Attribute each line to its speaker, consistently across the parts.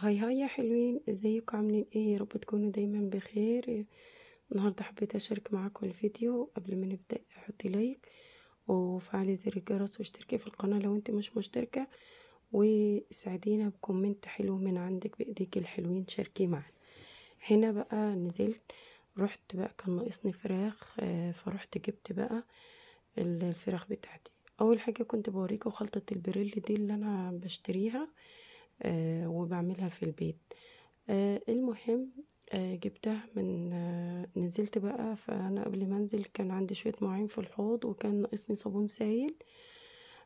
Speaker 1: هاي هاي يا حلوين، ازيكم عاملين ايه؟ يا رب تكونوا دايما بخير. النهارده حبيت اشارك معاكم الفيديو. قبل ما نبدأ حطي لايك وفعلي زر الجرس واشتركي في القناة لو انت مش مشتركة، واسعدينا بكومنت حلو من عندك بايديك الحلوين، شاركي معانا. هنا بقى نزلت، رحت بقى كان ناقصني فراخ، فرحت جبت بقى الفراخ بتاعتي. اول حاجة كنت بوريكم خلطة البريل دي اللي انا بشتريها وبعملها في البيت. المهم جبتها من نزلت بقى. فانا قبل ما انزل كان عندي شوية مواعين في الحوض وكان ناقصني صابون سائل.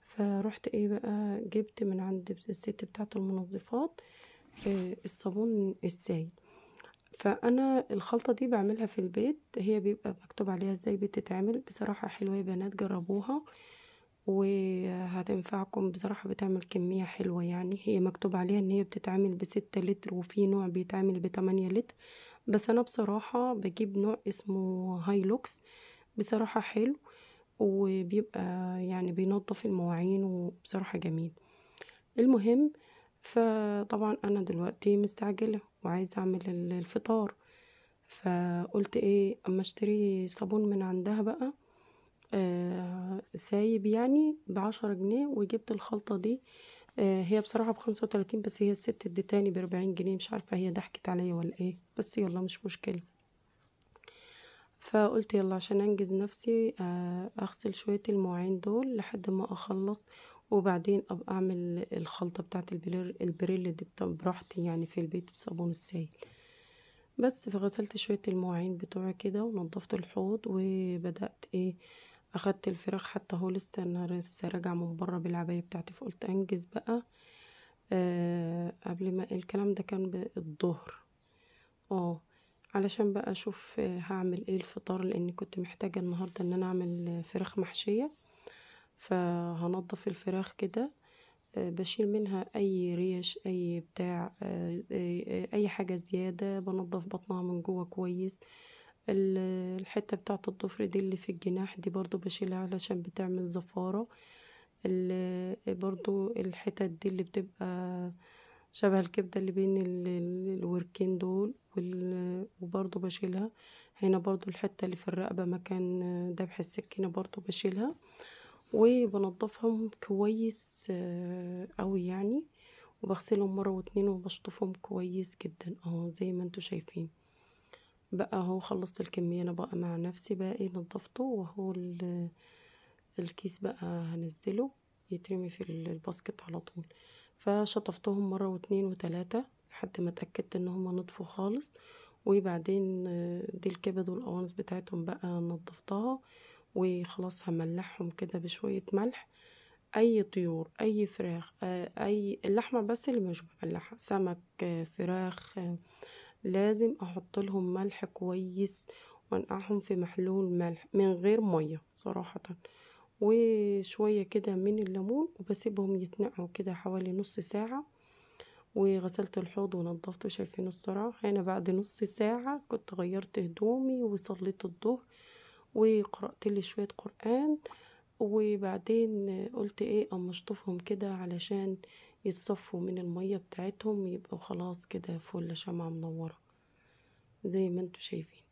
Speaker 1: فرحت ايه بقى، جبت من عند الست بتاعة المنظفات الصابون السائل. فانا الخلطة دي بعملها في البيت، هي بيبقى مكتوب عليها ازاي بتتعمل. بصراحة حلوة يا بنات، جربوها وهتنفعكم. بصراحة بتعمل كمية حلوة، يعني هي مكتوب عليها ان هي بتتعمل ب6 لتر وفي نوع بيتعمل ب8 لتر، بس انا بصراحة بجيب نوع اسمه هايلوكس. بصراحة حلو وبيبقى يعني بينظف المواعين وبصراحة جميل. المهم، فطبعا انا دلوقتي مستعجلة وعايزة اعمل الفطار. فقلت ايه اما اشتري صابون من عندها بقى سايب يعني ب10 جنيه، وجبت الخلطة دي. هي بصراحة ب35، بس هي الست ادتاني ب40 جنيه. مش عارفة هي ضحكت عليا ولا ايه، بس يلا مش مشكلة. فقلت يلا عشان انجز نفسي اغسل شوية المواعين دول لحد ما اخلص، وبعدين ابقى اعمل الخلطة بتاعت البريل دي براحتي يعني في البيت بصابون السائل. بس فغسلت شوية المواعين بتوعي كده ونضفت الحوض وبدأت ايه، اخدت الفراخ. حتى هو لسه انا لسه راجعه من بره بالعباية بتاعتي، فقلت انجز بقى. قبل ما الكلام ده كان بالظهر. اه علشان بقى اشوف هعمل ايه الفطار، لاني كنت محتاجة النهاردة ان انا اعمل فراخ محشية. فهنضف الفراخ كده، بشيل منها اي ريش اي بتاع، اي حاجة زيادة. بنضف بطنها من جوه كويس. الحتة بتاعة الضفر دي اللي في الجناح دي برضو بشيلها علشان بتعمل زفارة. برضو الحتت دي اللي بتبقى شبه الكبدة اللي بين الوركين دول، وبرضو بشيلها. هنا برضو الحتة اللي في الرقبة مكان دبح السكينة برضو بشيلها، وبنضفهم كويس قوي يعني. وبغسلهم مرة واتنين وبشطفهم كويس جدا اهو زي ما انتوا شايفين. بقى اهو خلصت الكمية انا بقى مع نفسي. بقى ايه، نضفته وهو الكيس بقى هنزله يترمي في الباسكت على طول. فشطفتهم مرة واتنين وتلاتة لحد ما اتأكدت ان هما نطفوا خالص. وبعدين دي الكبد والقوانص بتاعتهم بقى نضفتها وخلاص. هملحهم كده بشوية ملح. اي طيور اي فراخ اي اللحمة بس اللي مش بملحها، سمك فراخ لازم احط لهم ملح كويس، وانقعهم في محلول ملح من غير مية صراحة، وشوية كده من الليمون، وبسيبهم يتنقعوا كده حوالي نص ساعة. وغسلت الحوض ونضفته، شايفين السرعة. هنا بعد نص ساعة كنت غيرت هدومي وصليت الظهر وقرأت لي شوية قرآن. وبعدين قلت ايه اما اشطفهم كده علشان يتصفوا من المية بتاعتهم، يبقوا خلاص كده فل شمعة منورة زي ما انتوا شايفين.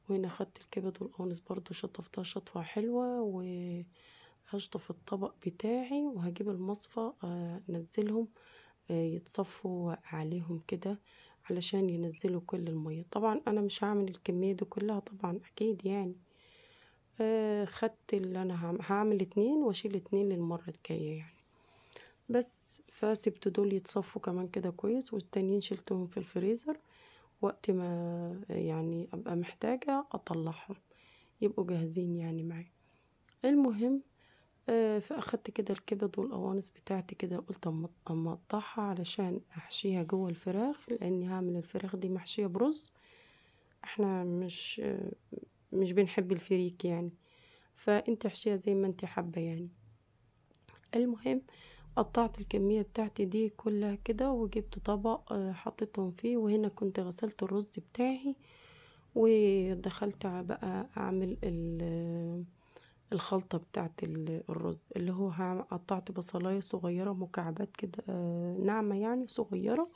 Speaker 1: وهنا خدت الكبد والقوانص برضو شطفتها شطفة حلوة، وهشطف الطبق بتاعي وهجيب المصفى انزلهم يتصفوا عليهم كده علشان ينزلوا كل المية. طبعا انا مش هعمل الكمية دي كلها طبعا اكيد يعني. خدت اللي انا هعمل 2 واشيل 2 للمرة الجاية يعني. بس فسبت دول يتصفوا كمان كده كويس، والتانيين شلتهم في الفريزر وقت ما يعني ابقى محتاجة اطلعهم يبقوا جاهزين يعني معايا. المهم فاخدت كده الكبد والقوانص بتاعتي كده، قلت اما اقطعها علشان احشيها جوه الفراخ، لاني هعمل الفراخ دي محشية برز. احنا مش بنحب الفريك يعني، فانت احشيها زي ما انت حابة يعني. المهم قطعت الكمية بتاعتي دي كلها كده وجبت طبق حطيتهم فيه. وهنا كنت غسلت الرز بتاعي ودخلت بقى اعمل الخلطة بتاعت الرز اللي هو قطعت بصلاية صغيرة مكعبات كده ناعمة يعني صغيرة،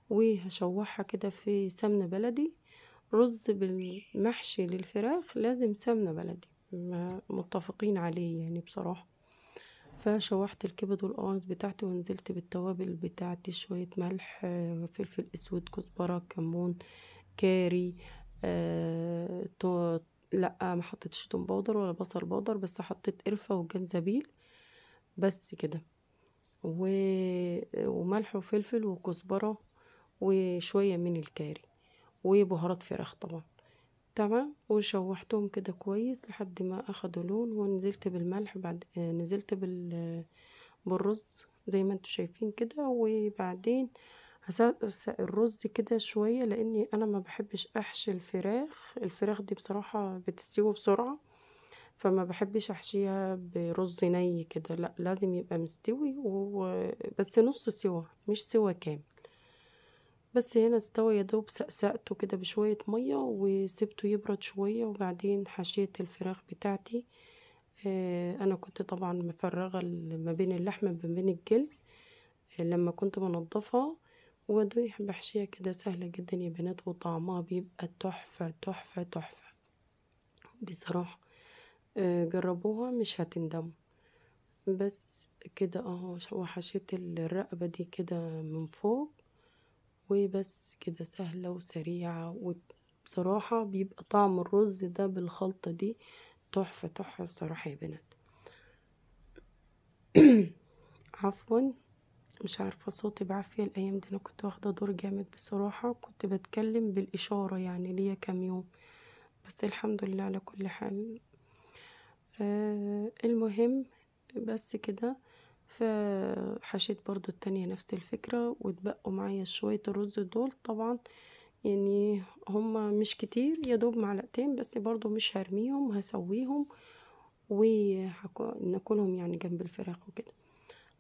Speaker 1: وهشوحها كده في سمنة بلدي. رز بالمحشي للفراخ لازم سمنة بلدي، متفقين عليه يعني بصراحة. فشوحت الكبد والقوانص بتاعتي ونزلت بالتوابل بتاعتي، شوية ملح، فلفل اسود، كزبرة، كمون، كاري، لا ما حطيتش توم باودر ولا بصل باودر، بس حطيت قرفة وجنزبيل بس كده، وملح وفلفل وكزبرة وشوية من الكاري وبهارات فراخ طبعا. تمام، وشوحتهم كده كويس لحد ما اخدوا لون، ونزلت بالملح بعد نزلت بالرز زي ما انتوا شايفين كده. وبعدين هسقسق الرز كده شوية، لاني انا ما بحبش احشي الفراخ دي بصراحة بتستوي بسرعة، فما بحبش احشيها برز ني كده، لا لازم يبقى مستوي بس نص سوا مش سوا كامل. بس هنا استوى يا دوب، سقسقته كده بشوية مية وسبته يبرد شوية، وبعدين حشيت الفراخ بتاعتي. انا كنت طبعا مفرغة ما بين اللحمة ما بين الجلد لما كنت بنضفها، ودي بحشيها كده سهلة جدا يا بنات، وطعمها بيبقى تحفة تحفة تحفة بصراحة. جربوها مش هتندموا. بس كده اهو، وحشيت الرقبة دي كده من فوق، وبس كده سهلة وسريعة، وبصراحة بيبقى طعم الرز ده بالخلطة دي تحفة تحفة بصراحة يا بنات. عفوا، مش عارفة صوتي بعافية الأيام دي، أنا كنت واخدة دور جامد بصراحة، كنت بتكلم بالإشارة يعني ليا كام يوم، بس الحمد لله على كل حال. المهم بس كده. فحشيت برضو التانية نفس الفكرة، واتبقوا معايا شوية الرز دول طبعا، يعني هما مش كتير، يا دوب معلقتين بس، برضو مش هرميهم، هسويهم وناكلهم يعني جنب الفراخ وكده.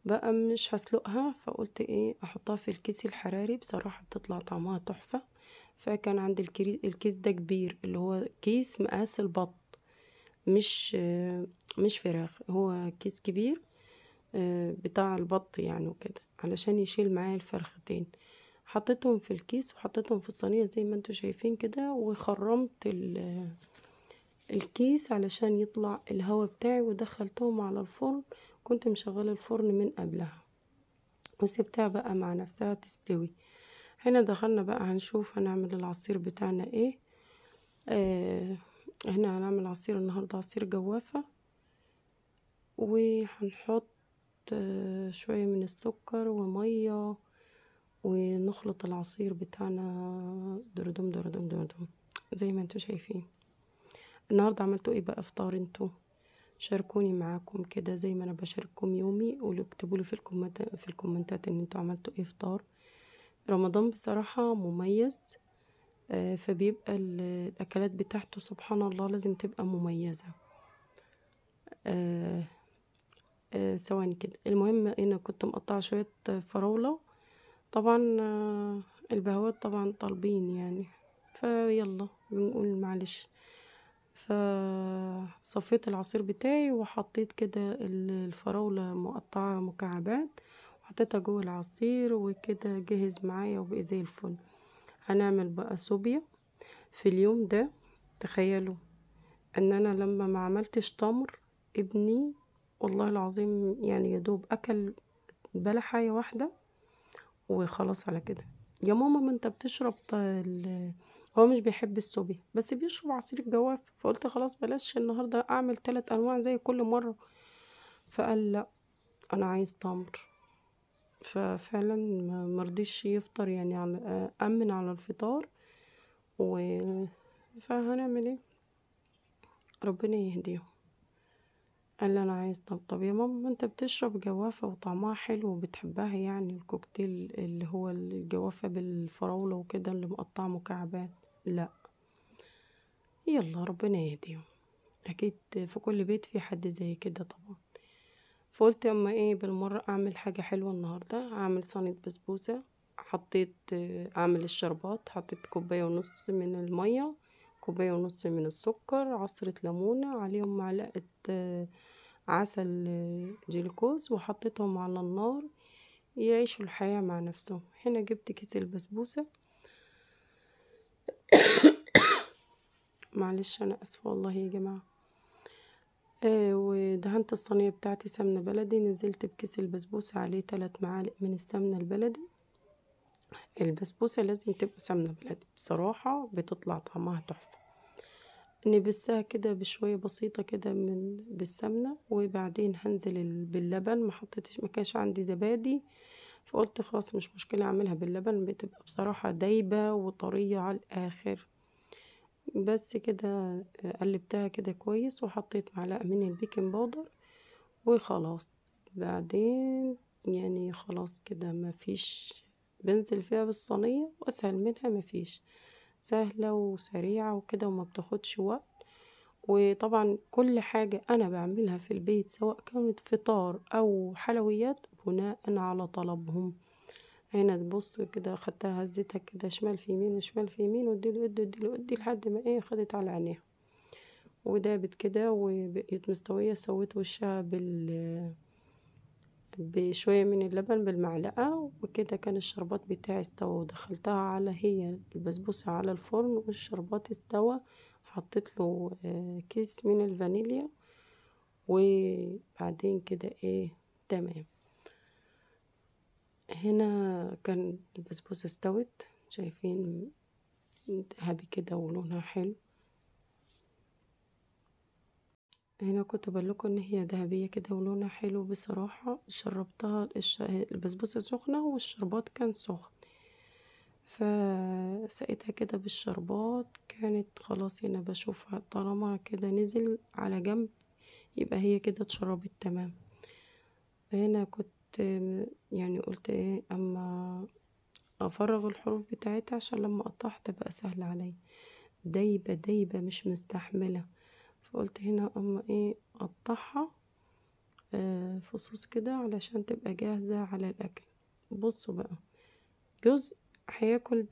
Speaker 1: بقى مش هسلقها، فقلت ايه احطها في الكيس الحراري، بصراحة بتطلع طعمها تحفة. فكان عندي الكيس ده كبير، اللي هو كيس مقاس البط، مش فراخ، هو كيس كبير بتاع البط يعني وكده، علشان يشيل معايا الفرختين. حطيتهم في الكيس وحطيتهم في الصينية زي ما انتوا شايفين كده، وخرمت الكيس علشان يطلع الهواء بتاعي، ودخلتهم على الفرن. كنت مشغله الفرن من قبلها، وسبتها بقى مع نفسها تستوي. هنا دخلنا بقى هنشوف هنعمل العصير بتاعنا ايه. هنا هنعمل عصير النهاردة، عصير جوافة، وهنحط شوية من السكر ومية، ونخلط العصير بتاعنا دردم دردم دردم زي ما انتوا شايفين. النهاردة عملتوا ايه بقى فطار انتوا؟ شاركوني معاكم كده زي ما انا بشارككم يومي، قولوا اكتبوا لي في الكومنتات ان انتوا عملتوا ايه فطار. رمضان بصراحة مميز، فبيبقى الاكلات بتاعته سبحان الله لازم تبقى مميزة. آه، ثواني كده. المهم انا كنت مقطعة شوية فراولة طبعا، البهوات طبعا طالبين يعني، فيلا بنقول معلش. فصفيت العصير بتاعي وحطيت كده الفراولة مقطعة مكعبات، وحطيتها جوه العصير، وكده جهز معايا وبقى زي الفل. هنعمل بقى صوبيا في اليوم ده. تخيلوا ان انا لما ما عملتش تمر، ابني والله العظيم يعني يدوب اكل بلحة واحدة وخلاص على كده. يا ماما ما انت بتشرب هو مش بيحب الصوبيا بس بيشرب عصير الجواف، فقلت خلاص بلاش النهارده اعمل 3 انواع زي كل مره. فقال لا، انا عايز تمر. ففعلا مرضيش يفطر يعني، على امن على الفطار و فهنعمل ايه، ربنا يهديهم. قال لي انا عايز. طب يا ماما ما انت بتشرب جوافة وطعمها حلو وبتحبها، يعني الكوكتيل اللي هو الجوافة بالفراولة وكده اللي مقطعة مكعبات. لا، يلا ربنا يهديهم، اكيد في كل بيت في حد زي كده طبعا. فقلت اما ايه بالمرة اعمل حاجة حلوة النهاردة، اعمل صينية بسبوسة. حطيت اعمل الشربات، حطيت كوباية ونص من المية، كوباية ونص من السكر، عصرة ليمونة، عليهم معلقة عسل جلوكوز، وحطيتهم على النار يعيشوا الحياة مع نفسهم. هنا جبت كيس البسبوسة، معلش أنا آسفة والله يا جماعة. ودهنت الصينية بتاعتي سمنة بلدي، نزلت بكيس البسبوسة عليه 3 معالق من السمنة البلدي. البسبوسة لازم تبقى سمنة بلدي، بصراحة بتطلع طعمها تحفة. نبسها كده بشوية بسيطة كده بالسمنة، وبعدين هنزل باللبن. ما كانش عندي زبادي، فقلت خلاص مش مشكلة اعملها باللبن، بتبقى بصراحة دايبة وطرية على الآخر. بس كده قلبتها كده كويس، وحطيت معلقة من البيكنج باودر وخلاص. بعدين يعني خلاص كده مفيش، بنزل فيها بالصينية، واسهل منها مفيش، سهلة وسريعة وكده وما بتاخدش وقت. وطبعا كل حاجة انا بعملها في البيت سواء كانت فطار او حلويات بناء على طلبهم. هنا تبص كده خدتها، هزيتها كده شمال في يمين وشمال في يمين، واديله اديله ادي لحد ما ايه خدت على عينيها ودابت كده وبقيت مستوية. سويت وشها بشوية من اللبن بالمعلقة، وكده كان الشربات بتاعي استوى، ودخلتها على هي البسبوسة على الفرن والشربات استوى. حطيت له كيس من الفانيليا، وبعدين كده ايه تمام. هنا كان البسبوسة استوت، شايفين ذهبي كده ولونها حلو. هنا كنت بقولكوا ان هي ذهبية كده ولونها حلو. بصراحة شربتها البسبوسة سخنة والشربات كان سخن، فسقيتها كده بالشربات. كانت خلاص هنا بشوفها طالما كده نزل على جنب يبقى هي كده اتشربت تمام. هنا كنت يعني قلت ايه اما افرغ الحروف بتاعتها عشان لما اقطعها تبقى سهلة عليا. دايبة دايبة مش مستحملة، فقلت هنا اما ايه اقطعها فصوص كده علشان تبقى جاهزة على الاكل. بصوا بقى، جزء هياكل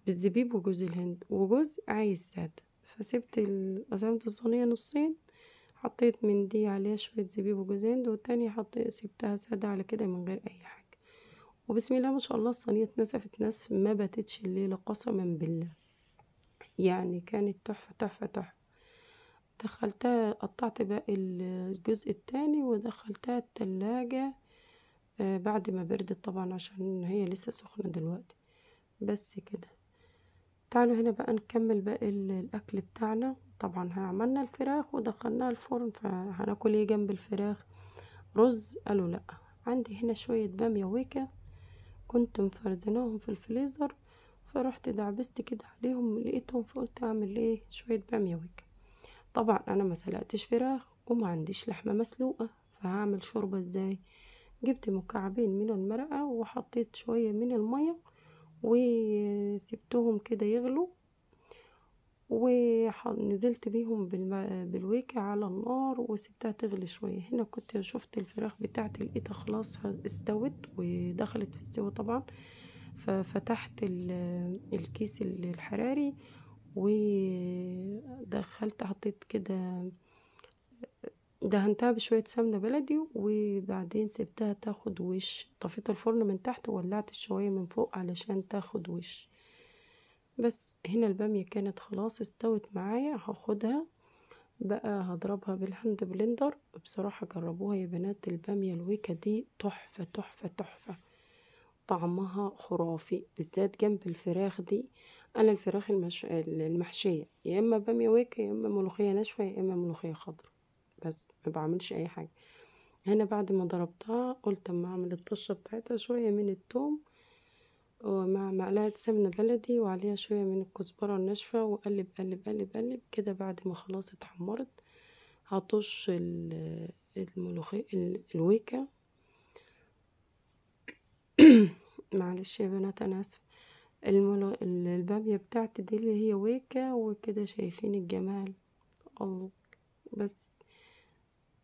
Speaker 1: بالزبيب وجوز الهند، وجزء عايز سادة. فسبت قسمت الصينية نصين، حطيت من دي عليها شوية زبيب وجوز هند، والتانية سبتها سادة على كده من غير اي حاجة. وبسم الله ما شاء الله الصينية اتنسفت نسف ما باتتش الليلة قسما بالله. يعني كانت تحفة تحفة تحفة. دخلتها قطعت باقي الجزء التاني ودخلتها التلاجة بعد ما بردت طبعا عشان هي لسه سخنة دلوقتي. بس كده، تعالوا هنا بقى نكمل باقي الأكل بتاعنا. طبعا عملنا الفراخ ودخلناها الفرن، فهناكل ايه جنب الفراخ؟ رز. قالوا لأ، عندي هنا شوية بامية ويكا كنت مفرزناهم في الفريزر، فرحت دعبست كده عليهم لقيتهم، فقلت اعمل ايه شوية بامية ويكا. طبعا انا ما سلقتش فراخ وما عنديش لحمة مسلوقة، فهعمل شوربة ازاي؟ جبت مكعبين من المرقة وحطيت شوية من المية وسبتهم كده يغلوا، ونزلت بيهم بالويكة على النار وسبتها تغلي شوية. هنا كنت شفت الفراخ بتاعتي لقيتها خلاص استوت ودخلت في السوا طبعا، ففتحت الكيس الحراري ودخلت حطيت كده دهنتها بشوية سمنة بلدي، وبعدين سبتها تاخد وش. طفيت الفرن من تحت وولعت الشواية من فوق علشان تاخد وش. بس هنا البامية كانت خلاص استوت معايا. هاخدها بقى هضربها بالهاند بلندر. بصراحة جربوها يا بنات، البامية الويكا دي تحفة تحفة تحفة، طعمها خرافي بالذات جنب الفراخ دي. انا الفراخ المحشية يا اما بامية ويكا يا اما ملوخية ناشفة يا اما ملوخية خضراء، بس ما بعملش اي حاجة. هنا بعد ما ضربتها قلت اما اعمل الطشة بتاعتها شوية من التوم ومع معلقة سمنة بلدي وعليها شوية من الكزبرة الناشفة، وقلب قلب قلب قلب كده. بعد ما خلاص اتحمرت هطش الملوخية الويكا. معلش يا بنات انا اسفة. البامية بتاعتي دي اللي هي ويكا وكده، شايفين الجمال الله. بس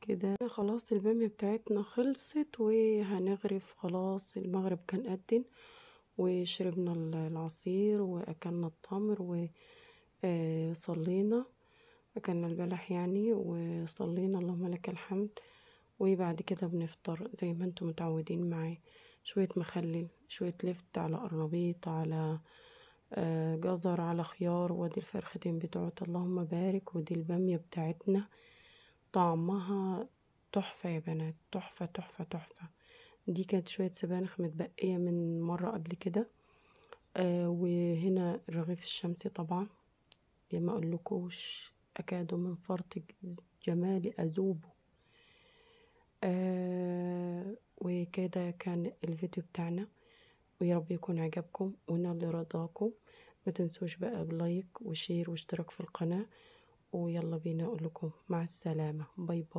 Speaker 1: كده خلاص البامية بتاعتنا خلصت وهنغرف. خلاص المغرب كان قدن وشربنا العصير واكلنا التمر وصلينا، اكلنا البلح يعني وصلينا اللهم لك الحمد. وبعد كده بنفطر زي ما انتم متعودين معاه، شوية مخلل، شوية لفت، على قرنبيط، على جزر، على خيار، وادي الفرختين بتوعت اللهم بارك، ودي البامية بتاعتنا طعمها تحفة يا بنات، تحفة تحفة تحفة. دي كانت شوية سبانخ متبقية من مرة قبل كده. وهنا الرغيف الشمسي طبعا، يا ما اقولكوش اكاد من فرط جمالي اذوب. وكده كان الفيديو بتاعنا، ويا رب يكون عجبكم ونال رضاكم. ما تنسوش بقى بلايك وشير واشتراك في القناة، ويلا بينا اقول لكم مع السلامة، باي باي.